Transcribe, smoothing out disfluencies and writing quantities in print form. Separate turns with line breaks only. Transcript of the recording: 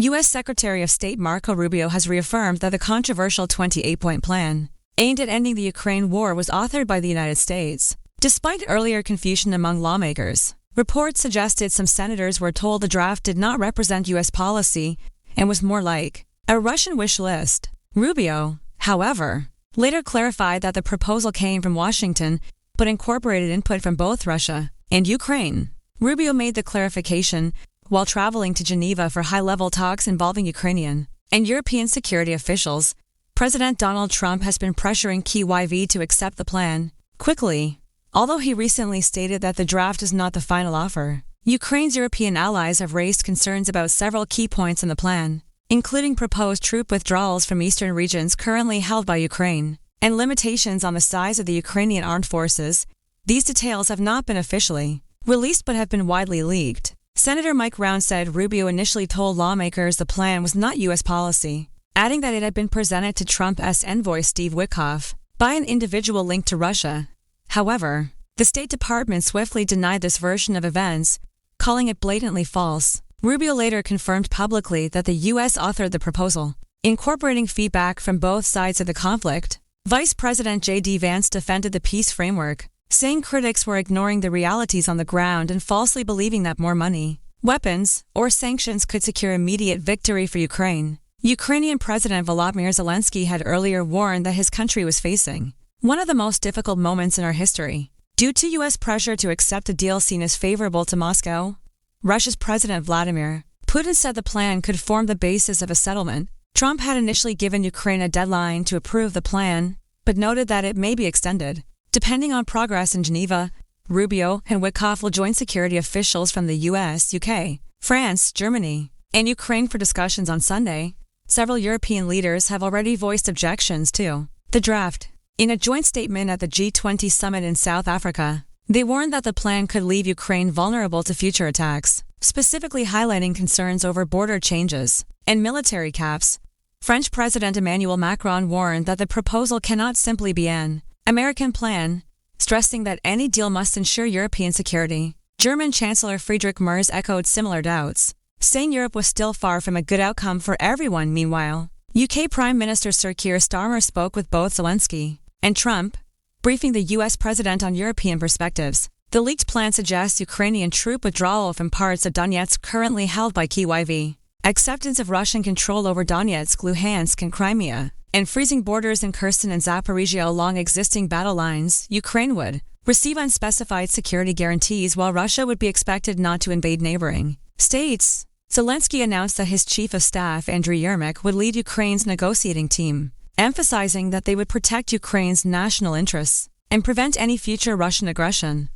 U.S. Secretary of State Marco Rubio has reaffirmed that the controversial 28-point plan aimed at ending the Ukraine war was authored by the United States. Despite earlier confusion among lawmakers, reports suggested some senators were told the draft did not represent U.S. policy and was more like a Russian wish list. Rubio, however, later clarified that the proposal came from Washington but incorporated input from both Russia and Ukraine. Rubio made the clarification while traveling to Geneva for high-level talks involving Ukrainian and European security officials. President Donald Trump has been pressuring Kyiv to accept the plan quickly, although he recently stated that the draft is not the final offer. Ukraine's European allies have raised concerns about several key points in the plan, including proposed troop withdrawals from eastern regions currently held by Ukraine, and limitations on the size of the Ukrainian armed forces. These details have not been officially released but have been widely leaked. Senator Mike Round said Rubio initially told lawmakers the plan was not U.S. policy, adding that it had been presented to Trump's envoy Steve Witkoff by an individual linked to Russia. However, the State Department swiftly denied this version of events, calling it blatantly false. Rubio later confirmed publicly that the U.S. authored the proposal, incorporating feedback from both sides of the conflict. Vice President J.D. Vance defended the peace framework, saying critics were ignoring the realities on the ground and falsely believing that more money, weapons, or sanctions could secure immediate victory for Ukraine. Ukrainian President Volodymyr Zelensky had earlier warned that his country was facing one of the most difficult moments in our history, due to U.S. pressure to accept a deal seen as favorable to Moscow. Russia's President Vladimir Putin said the plan could form the basis of a settlement. Trump had initially given Ukraine a deadline to approve the plan, but noted that it may be extended, depending on progress in Geneva. Rubio and Witkoff will join security officials from the U.S., UK, France, Germany, and Ukraine for discussions on Sunday. Several European leaders have already voiced objections to the draft. In a joint statement at the G20 summit in South Africa, they warned that the plan could leave Ukraine vulnerable to future attacks, specifically highlighting concerns over border changes and military caps. French President Emmanuel Macron warned that the proposal cannot simply be an American plan, stressing that any deal must ensure European security. German Chancellor Friedrich Merz echoed similar doubts, saying Europe was still far from a good outcome for everyone. Meanwhile, UK Prime Minister Sir Keir Starmer spoke with both Zelensky and Trump, briefing the U.S. president on European perspectives. The leaked plan suggests Ukrainian troop withdrawal from parts of Donetsk currently held by Kyiv, acceptance of Russian control over Donetsk, Luhansk, and Crimea, and freezing borders in Kherson and Zaporizhia along existing battle lines. Ukraine would receive unspecified security guarantees while Russia would be expected not to invade neighboring states. Zelensky announced that his chief of staff, Andriy Yermak, would lead Ukraine's negotiating team, emphasizing that they would protect Ukraine's national interests and prevent any future Russian aggression.